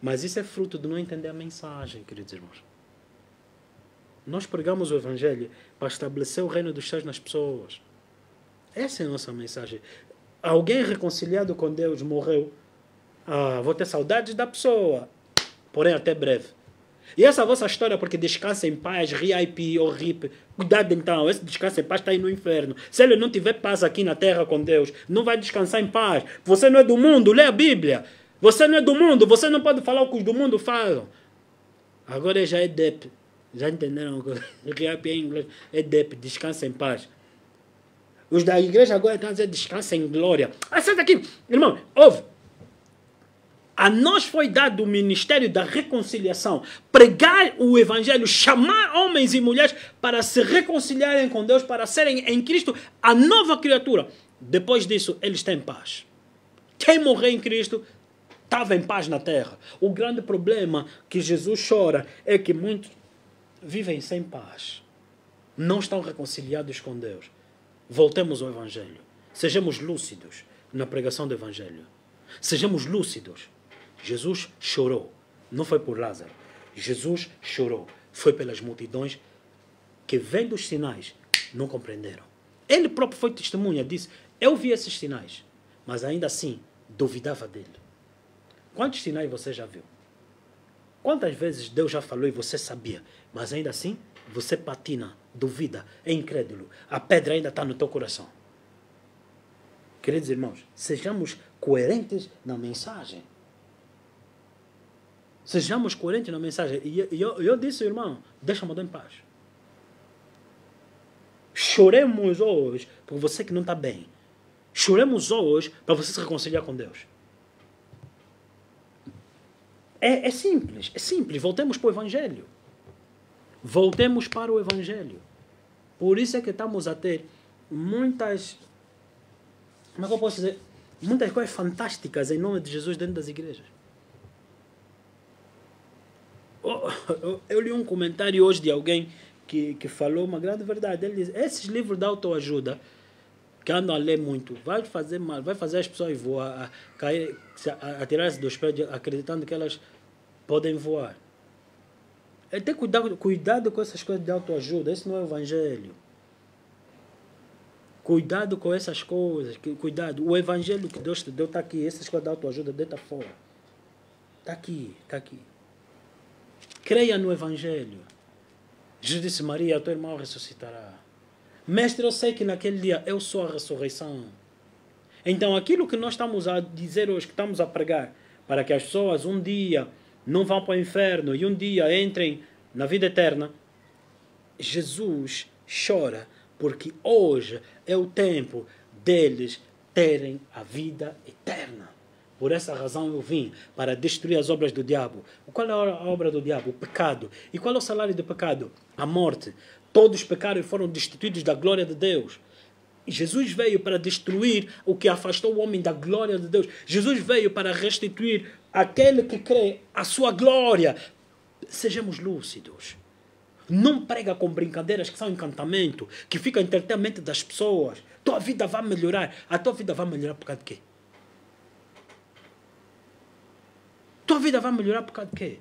Mas isso é fruto de não entender a mensagem, queridos irmãos. Nós pregamos o Evangelho para estabelecer o reino dos céus nas pessoas. Essa é a nossa mensagem. Alguém reconciliado com Deus morreu. Vou ter saudades da pessoa, porém até breve. E essa vossa história, porque descansa em paz, RIP ou RIP, cuidado então, esse descansa em paz está aí no inferno. Se ele não tiver paz aqui na terra com Deus, não vai descansar em paz. Você não é do mundo, lê a Bíblia. Você não é do mundo, você não pode falar o que os do mundo falam. Agora já é DEP. Já entenderam? RIP em inglês é DEP, descansa em paz. Os da igreja agora estão a dizer descansa em glória. Senta aqui, irmão, ouve. A nós foi dado o ministério da reconciliação. Pregar o evangelho, chamar homens e mulheres para se reconciliarem com Deus, para serem em Cristo a nova criatura. Depois disso, eles têm paz. Quem morreu em Cristo estava em paz na terra. O grande problema que Jesus chora é que muitos vivem sem paz. Não estão reconciliados com Deus. Voltemos ao evangelho. Sejamos lúcidos na pregação do evangelho. Sejamos lúcidos. Jesus chorou. Não foi por Lázaro. Jesus chorou. Foi pelas multidões que, vendo os sinais, não compreenderam. Ele próprio foi testemunha, disse, eu vi esses sinais, mas ainda assim duvidava dele. Quantos sinais você já viu? Quantas vezes Deus já falou e você sabia, mas ainda assim você patina, duvida, é incrédulo. A pedra ainda está no teu coração. Queridos irmãos, sejamos coerentes na mensagem. Sejamos coerentes na mensagem. E eu disse, irmão, deixa-me dar em paz. Choremos hoje por você que não está bem. Choremos hoje para você se reconciliar com Deus. É simples, é simples. Voltemos para o Evangelho. Voltemos para o Evangelho. Por isso é que estamos a ter muitas, como é que eu posso dizer? Muitas coisas fantásticas em nome de Jesus dentro das igrejas. Eu li um comentário hoje de alguém que falou uma grande verdade. Ele diz, esses livros de autoajuda que andam a ler muito, vai fazer mal, vai fazer as pessoas voar, cair, atirar-se dos prédios acreditando que elas podem voar. É ter cuidado com essas coisas de autoajuda. Isso não é o evangelho. Cuidado com essas coisas. Cuidado. O evangelho que Deus te deu está aqui. Essas coisas de autoajuda, deita fora. Está aqui, está aqui. Creia no evangelho. Jesus disse, Maria, teu irmão ressuscitará. Mestre, eu sei que naquele dia eu sou a ressurreição. Então aquilo que nós estamos a dizer hoje, que estamos a pregar, para que as pessoas um dia não vão para o inferno e um dia entrem na vida eterna, Jesus chora porque hoje é o tempo deles terem a vida eterna. Por essa razão eu vim, para destruir as obras do diabo. Qual é a obra do diabo? O pecado. E qual é o salário do pecado? A morte. Todos pecaram e foram destituídos da glória de Deus. E Jesus veio para destruir o que afastou o homem da glória de Deus. Jesus veio para restituir aquele que crê a sua glória. Sejamos lúcidos. Não prega com brincadeiras que são encantamento, que fica entreter a mente das pessoas. Tua vida vai melhorar. A tua vida vai melhorar por causa de quê? Tua vida vai melhorar por causa de quê?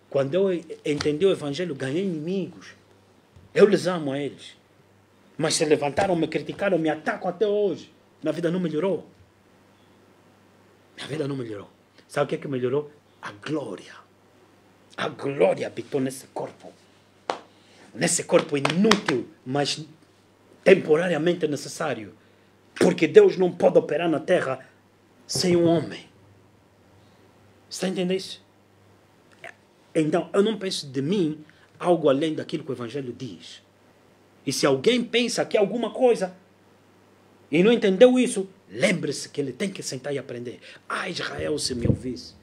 Quando eu entendi o evangelho, ganhei inimigos. Eu les amo a eles. Mas se levantaram, me criticaram, me atacam até hoje. Minha vida não melhorou. Minha vida não melhorou. Sabe o que melhorou? A glória. A glória habitou nesse corpo. Nesse corpo inútil, mas temporariamente necessário. Porque Deus não pode operar na terra sem um homem. Você está entendendo isso? Então, eu não penso de mim algo além daquilo que o Evangelho diz. E se alguém pensa que é alguma coisa e não entendeu isso, lembre-se que ele tem que sentar e aprender. Israel, se me ouvisse.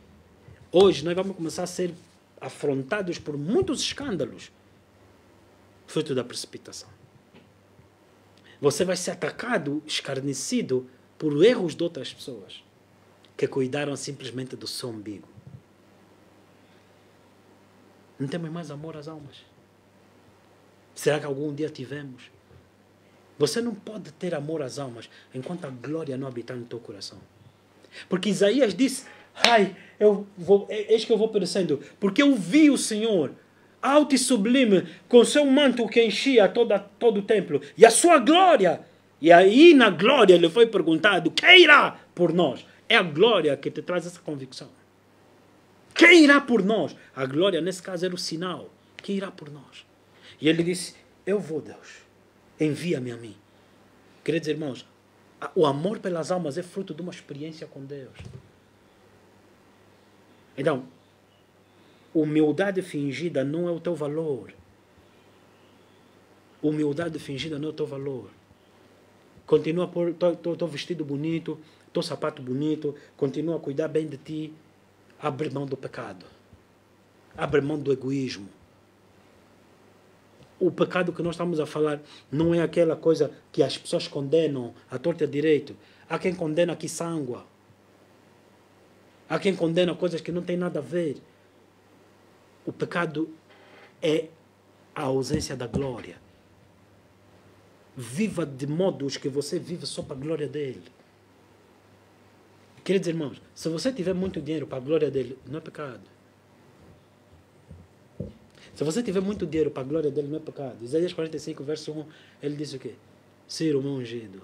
Hoje nós vamos começar a ser afrontados por muitos escândalos, fruto da precipitação. Você vai ser atacado, escarnecido por erros de outras pessoas que cuidaram simplesmente do seu umbigo. Não temos mais amor às almas. Será que algum dia tivemos? Você não pode ter amor às almas enquanto a glória não habitar no teu coração. Porque Isaías disse, eis que eu vou perecendo, porque eu vi o Senhor alto e sublime, com seu manto que enchia todo o templo, e a sua glória. E aí na glória ele foi perguntado, quem irá por nós? É a glória que te traz essa convicção. Quem irá por nós? A glória nesse caso era o sinal. Quem irá por nós? E ele disse, eu vou, Deus, envia-me a mim. Queridos irmãos, o amor pelas almas é fruto de uma experiência com Deus. Então, humildade fingida não é o teu valor. Humildade fingida não é o teu valor. Continua a pôr teu vestido bonito, teu sapato bonito, continua a cuidar bem de ti. Abre mão do pecado. Abre mão do egoísmo. O pecado que nós estamos a falar não é aquela coisa que as pessoas condenam à torta e à direito. Há quem condena que sangua. Há quem condena coisas que não têm nada a ver. O pecado é a ausência da glória. Viva de modos que você vive só para a glória dele. Queridos irmãos, se você tiver muito dinheiro para a glória dele, não é pecado. Se você tiver muito dinheiro para a glória dele, não é pecado. Isaías 45, verso 1, ele diz o quê? Ciro, meu ungido,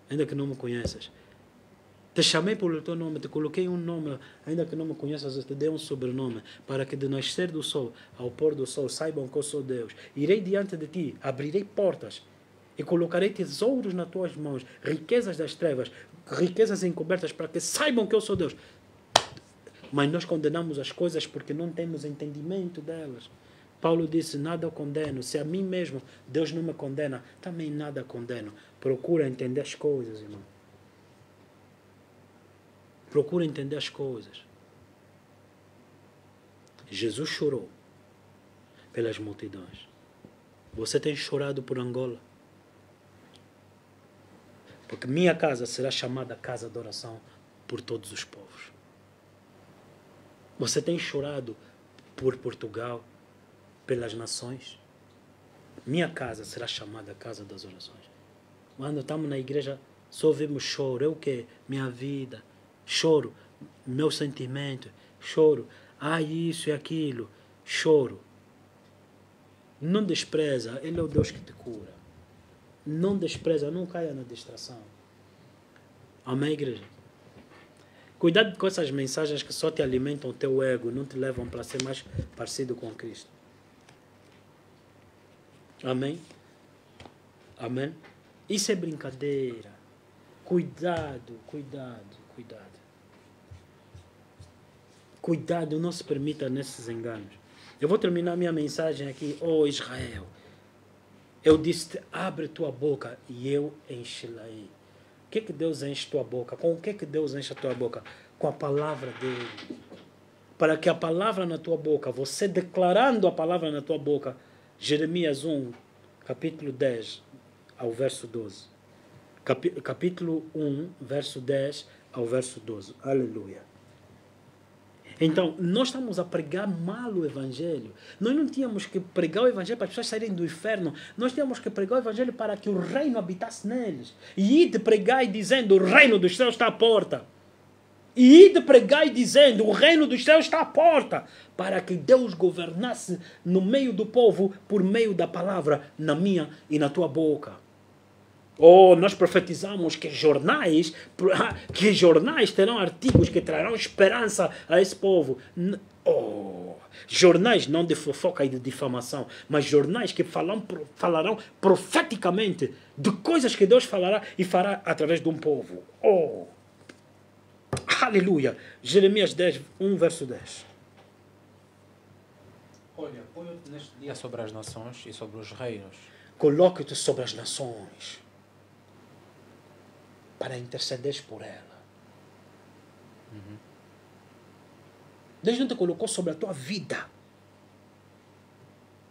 ainda que não me conheças, te chamei pelo teu nome, te coloquei um nome, ainda que não me conheças, eu te dei um sobrenome, para que de nascer do sol ao pôr do sol saibam que eu sou Deus. Irei diante de ti, abrirei portas e colocarei tesouros nas tuas mãos, riquezas das trevas, riquezas encobertas, para que saibam que eu sou Deus. Mas nós condenamos as coisas porque não temos entendimento delas. Paulo disse, nada eu condeno. Se a mim mesmo Deus não me condena, também nada condeno. Procura entender as coisas, irmão. Procura entender as coisas. Jesus chorou pelas multidões. Você tem chorado por Angola? Porque minha casa será chamada casa de oração por todos os povos. Você tem chorado por Portugal, pelas nações? Minha casa será chamada casa das orações. Quando estamos na igreja, só ouvimos choro. Eu o quê? Minha vida. Choro. Meu sentimento. Choro. Isso e aquilo. Choro. Não despreza. Ele é o Deus que te cura. Não despreza. Não caia na distração. Amém, igreja? Cuidado com essas mensagens que só te alimentam o teu ego, não te levam para ser mais parecido com Cristo. Amém? Amém? Isso é brincadeira. Cuidado, cuidado, cuidado. Cuidado, não se permita nesses enganos. Eu vou terminar minha mensagem aqui. Israel, eu disse-te, abre tua boca e eu enche-la-ei. O que Deus enche tua boca? Com o que Deus enche a tua boca? Com a palavra dele. Para que a palavra na tua boca, você declarando a palavra na tua boca, Jeremias 1, capítulo 10 ao verso 12. Capítulo 1, verso 10 ao verso 12. Aleluia. Então, nós estamos a pregar mal o Evangelho. Nós não tínhamos que pregar o Evangelho para as pessoas saírem do inferno. Nós tínhamos que pregar o Evangelho para que o reino habitasse neles. E ir de pregar e dizendo, o reino dos céus está à porta. E ir de pregar e dizendo, o reino dos céus está à porta. Para que Deus governasse no meio do povo por meio da palavra na minha e na tua boca. Nós profetizamos que jornais terão artigos que trarão esperança a esse povo. Jornais não de fofoca e de difamação, mas jornais que falarão profeticamente de coisas que Deus falará e fará através de um povo. Aleluia! Jeremias 10, 1, verso 10. Olha, põe-te neste dia sobre as nações e sobre os reinos. Coloque-te sobre as nações para intercederes por ela. Deus não te colocou sobre a tua vida.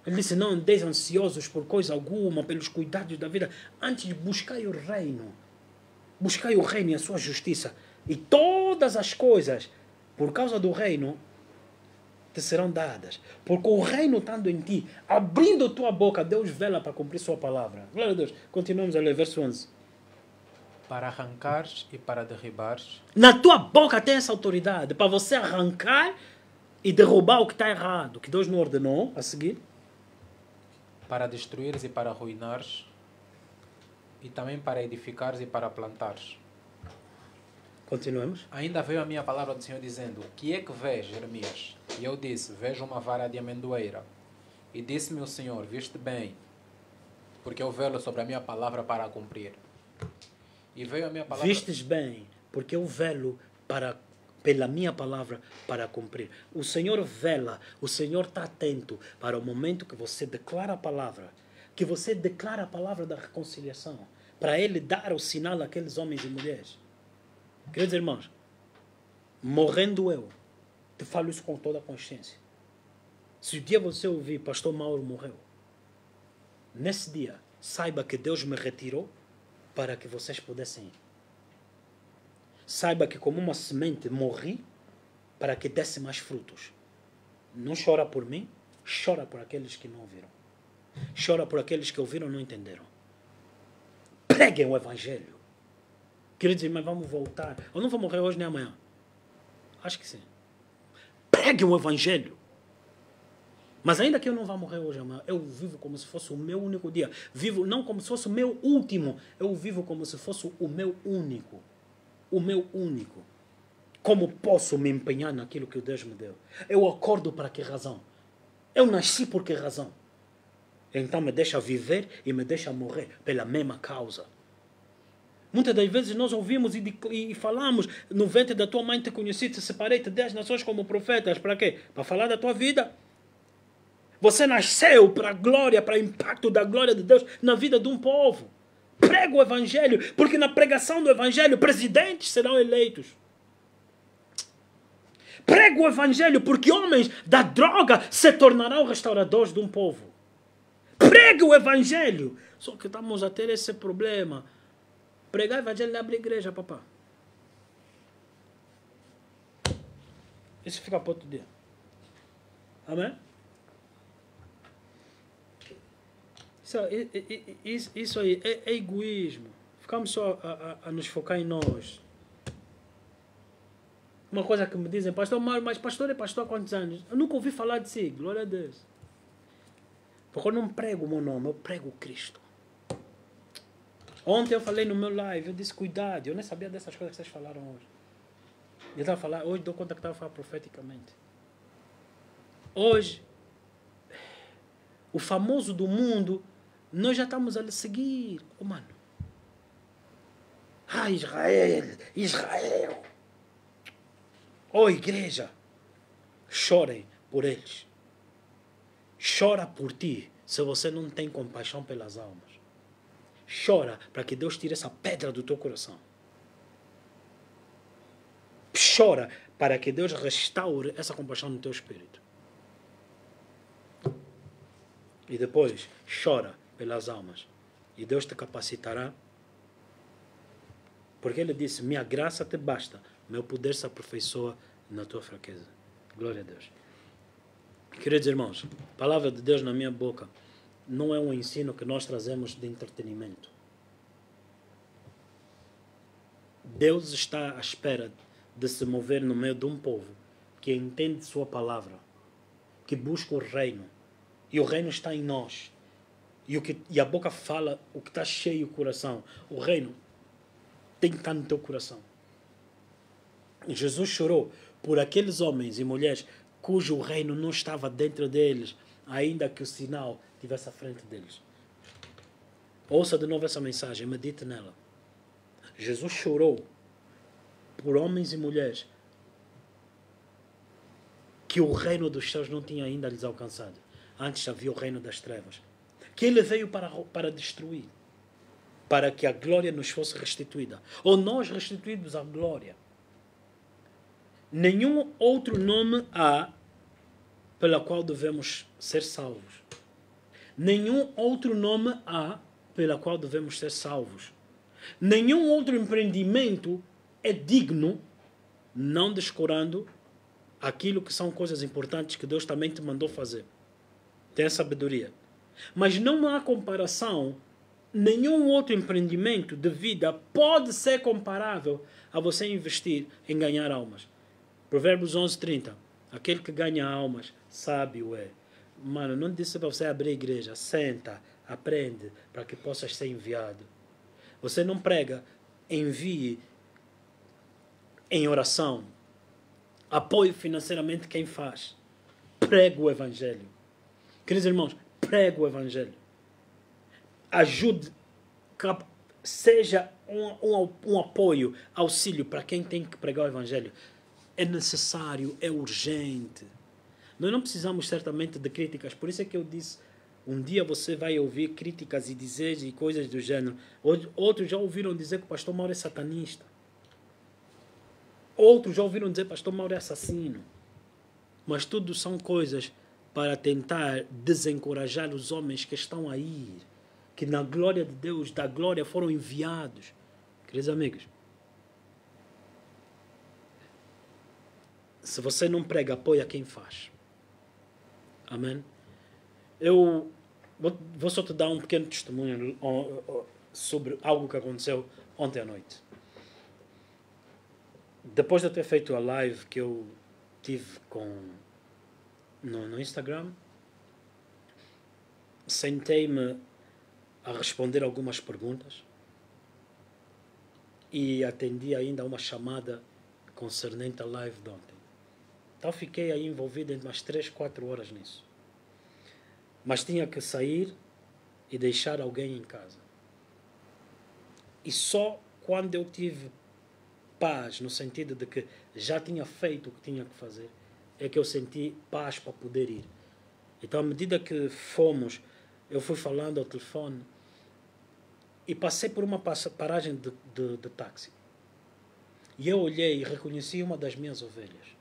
Ele disse, não andeis ansiosos por coisa alguma, pelos cuidados da vida. Antes buscai o reino. Buscai o reino e a sua justiça. E todas as coisas, por causa do reino, te serão dadas. Porque o reino estando em ti, abrindo tua boca, Deus vela para cumprir sua palavra. Glória a Deus. Continuamos a ler, verso 11. Para arrancares e para derribares, Na tua boca tem essa autoridade para você arrancar e derrubar o que está errado, que Deus não ordenou. A seguir. para destruires e para arruinares, e também para edificares e para plantares. Continuemos. Ainda veio a minha palavra do Senhor dizendo: O que é que vês, Jeremias? E eu disse: Vejo uma vara de amendoeira. E disse-me o Senhor: Viste bem, porque eu velo sobre a minha palavra para a cumprir. E veio a minha palavra... Vistes bem, porque eu velo pela minha palavra para cumprir. O Senhor vela, o Senhor está atento para o momento que você declara a palavra, que você declara a palavra da reconciliação, para Ele dar o sinal àqueles homens e mulheres. Queridos irmãos, morrendo eu, te falo isso com toda a consciência. Se o dia você ouvir, pastor Mauro morreu, nesse dia, saiba que Deus me retirou para que vocês pudessem ir. Saiba que como uma semente morri para que desse mais frutos. Não chora por mim, chora por aqueles que não ouviram. Chora por aqueles que ouviram e não entenderam. Preguem o Evangelho. Queridos irmãos, vamos voltar. Eu não vou morrer hoje nem amanhã. Acho que sim. Preguem o Evangelho. Mas ainda que eu não vá morrer hoje amanhã, eu vivo como se fosse o meu único dia. Vivo não como se fosse o meu último. Eu vivo como se fosse o meu único. O meu único. Como posso me empenhar naquilo que Deus me deu? Eu acordo para que razão? Eu nasci por que razão? Então me deixa viver e me deixa morrer pela mesma causa. Muitas das vezes nós ouvimos e falamos: no ventre da tua mãe te conheci, te separei, te dei as nações como profetas. Para quê? Para falar da tua vida. Você nasceu para a glória, para o impacto da glória de Deus na vida de um povo. Prega o Evangelho, porque na pregação do Evangelho presidentes serão eleitos. Prega o Evangelho, porque homens da droga se tornarão restauradores de um povo. Prega o Evangelho. Só que estamos a ter esse problema. Pregar o Evangelho não abre igreja, papá. Isso fica para outro dia. Amém? Isso aí é egoísmo. Ficamos só a nos focar em nós. Uma coisa que me dizem: pastor Mário, mas pastor é pastor há quantos anos? Eu nunca ouvi falar de si, glória a Deus. Porque eu não prego o meu nome, eu prego Cristo. Ontem eu falei no meu live, eu disse: cuidado, eu nem sabia dessas coisas que vocês falaram hoje. Eu estava a falar, hoje dou conta que estava a falar profeticamente. Hoje, o famoso do mundo, nós já estamos a lhe seguir. Oh, mano. Ah, Israel, Israel. Oh, igreja. Chorem por eles. Chora por ti, se você não tem compaixão pelas almas. Chora para que Deus tire essa pedra do teu coração. Chora para que Deus restaure essa compaixão no teu espírito. E depois, chora pelas almas. E Deus te capacitará. Porque Ele disse: minha graça te basta, meu poder se aperfeiçoa na tua fraqueza. Glória a Deus. Queridos irmãos, a palavra de Deus na minha boca não é um ensino que nós trazemos de entretenimento. Deus está à espera de se mover no meio de um povo que entende sua palavra, que busca o reino. E o reino está em nós. E a boca fala o que está cheio o coração. O reino tem que estar no teu coração. Jesus chorou por aqueles homens e mulheres cujo reino não estava dentro deles, ainda que o sinal estivesse à frente deles. Ouça de novo essa mensagem, medite nela. Jesus chorou por homens e mulheres que o reino dos céus não tinha ainda lhes alcançado. Antes havia o reino das trevas, que Ele veio para destruir, para que a glória nos fosse restituída, ou nós restituídos à glória. Nenhum outro nome há pela qual devemos ser salvos. Nenhum outro nome há pela qual devemos ser salvos. Nenhum outro empreendimento é digno, não descurando aquilo que são coisas importantes que Deus também te mandou fazer. Tenha sabedoria. Mas não há comparação, nenhum outro empreendimento de vida pode ser comparável a você investir em ganhar almas. Provérbios 11:30. Aquele que ganha almas, sábio é. Mano, não disse para você abrir a igreja. Senta, aprende, para que possas ser enviado. Você não prega, envie em oração. Apoie financeiramente quem faz. Prega o evangelho. Queridos irmãos, prega o evangelho. Ajude, seja um apoio, auxílio para quem tem que pregar o evangelho. É necessário, é urgente. Nós não precisamos certamente de críticas, por isso é que eu disse, um dia você vai ouvir críticas e dizeres e coisas do gênero. Outros já ouviram dizer que o pastor Mauro é satanista. Outros já ouviram dizer que o pastor Mauro é assassino. Mas tudo são coisas para tentar desencorajar os homens que estão aí, que na glória de Deus, da glória, foram enviados. Queridos amigos, se você não prega, apoia quem faz. Amém? Eu vou só te dar um pequeno testemunho sobre algo que aconteceu ontem à noite. Depois de eu ter feito a live que eu tive no Instagram, sentei-me a responder algumas perguntas e atendi ainda a uma chamada concernente à live de ontem. Então fiquei aí envolvido em umas 3, 4 horas nisso. Mas tinha que sair e deixar alguém em casa. E só quando eu tive paz, no sentido de que já tinha feito o que tinha que fazer, é que eu senti paz para poder ir. Então, à medida que fomos, eu fui falando ao telefone e passei por uma paragem de táxi. E eu olhei e reconheci uma das minhas ovelhas.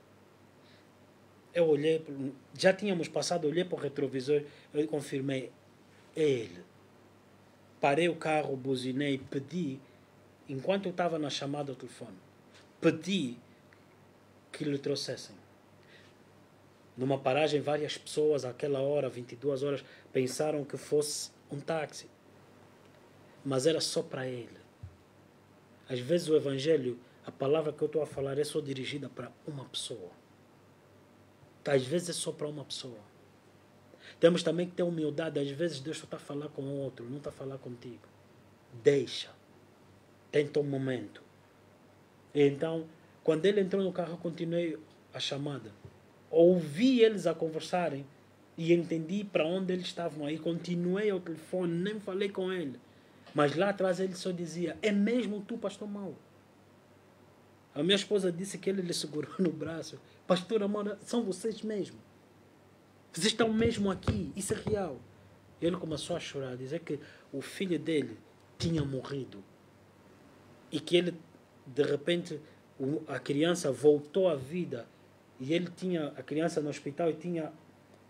Eu olhei, já tínhamos passado, olhei para o retrovisor, eu confirmei, é ele. Parei o carro, buzinei, pedi, enquanto eu estava na chamada ao telefone, pedi que lhe trouxessem. Numa paragem, várias pessoas, àquela hora, 22 horas, pensaram que fosse um táxi. Mas era só para ele. Às vezes o evangelho, a palavra que eu estou a falar é só dirigida para uma pessoa. Às vezes é só para uma pessoa. Temos também que ter humildade. Às vezes Deus só está a falar com outro, não está a falar contigo. Deixa. Tenta um momento. E então, quando ele entrou no carro, eu continuei a chamada. Ouvi eles a conversarem e entendi para onde eles estavam aí. Continuei ao telefone, nem falei com ele. Mas lá atrás ele só dizia, é mesmo tu, pastor Mauro? A minha esposa disse que ele lhe segurou no braço. Pastor Amanda, são vocês mesmo. Vocês estão mesmo aqui. Isso é real. E ele começou a chorar, a dizer que o filho dele tinha morrido. E que ele, de repente, a criança voltou à vida. E ele tinha a criança no hospital e tinha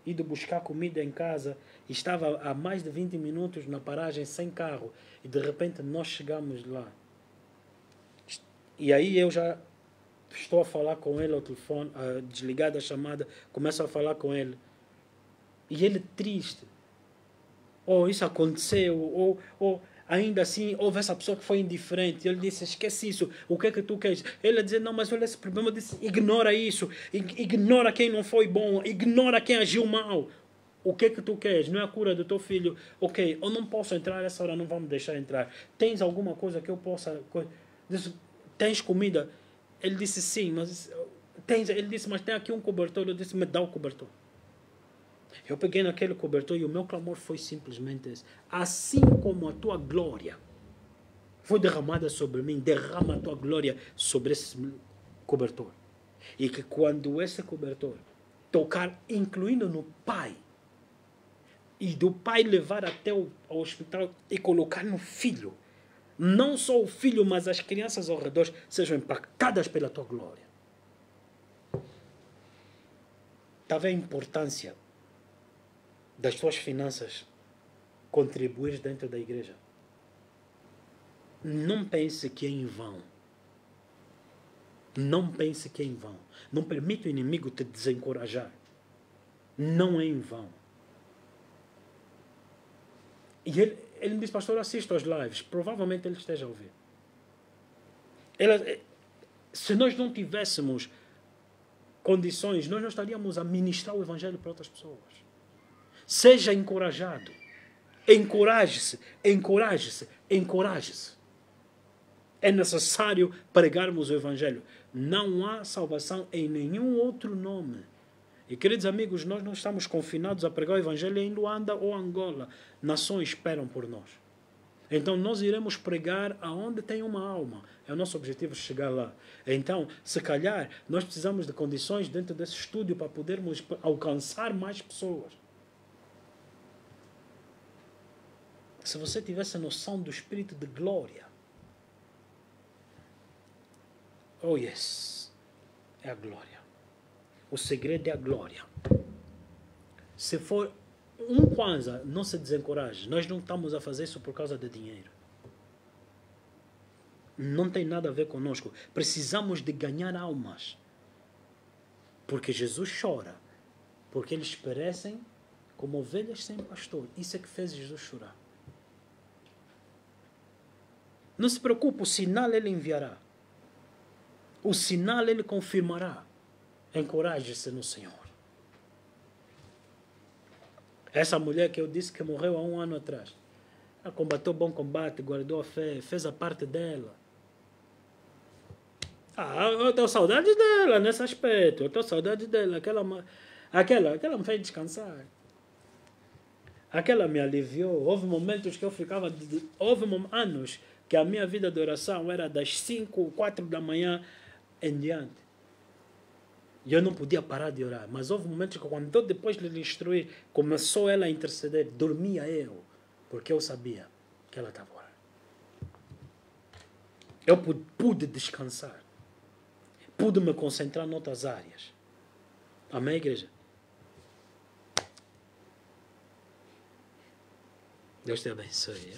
ido buscar comida em casa. E estava há mais de 20 minutos na paragem sem carro. E de repente nós chegamos lá. E aí eu já estou a falar com ele ao telefone, desligado a chamada, começo a falar com ele. E ele triste. Ou isso aconteceu, ou ainda assim houve essa pessoa que foi indiferente. Ele disse, esquece isso, o que é que tu queres? Ele dizia, não, mas olha esse problema. Eu disse, ignora isso, ignora quem não foi bom, ignora quem agiu mal. O que é que tu queres? Não é a cura do teu filho? Ok, eu não posso entrar essa hora, não vão me deixar entrar. Tens alguma coisa que eu possa... Disse, tens comida? Ele disse sim, mas tens. Ele disse, mas tem aqui um cobertor. Eu disse, me dá o cobertor. Eu peguei naquele cobertor e o meu clamor foi simplesmente esse. Assim como a tua glória foi derramada sobre mim, derrama a tua glória sobre esse cobertor. E que quando esse cobertor tocar, incluindo no Pai, e do Pai levar até ao hospital e colocar no Filho, não só o filho, mas as crianças ao redor sejam impactadas pela tua glória. Está vendo a importância das tuas finanças contribuir dentro da igreja? Não pense que é em vão. Não pense que é em vão. Não permita o inimigo te desencorajar. Não é em vão. E ele me disse, pastor, assisto às lives. Provavelmente ele esteja a ouvir. Se nós não tivéssemos condições, nós não estaríamos a ministrar o evangelho para outras pessoas. Seja encorajado. Encoraje-se, encoraje-se, encoraje-se. É necessário pregarmos o evangelho. Não há salvação em nenhum outro nome. E, queridos amigos, nós não estamos confinados a pregar o evangelho em Luanda ou Angola. Nações esperam por nós. Então, nós iremos pregar aonde tem uma alma. É o nosso objetivo chegar lá. Então, se calhar, nós precisamos de condições dentro desse estúdio para podermos alcançar mais pessoas. Se você tivesse a noção do Espírito de glória, oh yes, é a glória. O segredo é a glória. Se for um kwanza, não se desencoraje. Nós não estamos a fazer isso por causa de dinheiro. Não tem nada a ver conosco. Precisamos de ganhar almas. Porque Jesus chora. Porque eles perecem como ovelhas sem pastor. Isso é que fez Jesus chorar. Não se preocupe, o sinal ele enviará. O sinal ele confirmará. Encoraje-se no Senhor. Essa mulher que eu disse que morreu há 1 ano atrás, ela combateu o bom combate, guardou a fé, fez a parte dela. Eu tenho saudade dela nesse aspecto. Eu tenho saudade dela. Aquela me fez descansar. Aquela me aliviou. Houve momentos que eu ficava... Houve anos que a minha vida de oração era das 5, 4 da manhã em diante. E eu não podia parar de orar. Mas houve momentos que quando eu, depois de lhe instruir, começou ela a interceder, dormia eu. Porque eu sabia que ela estava orando. Eu pude descansar. Pude me concentrar noutras áreas. Amém, igreja? Deus te abençoe.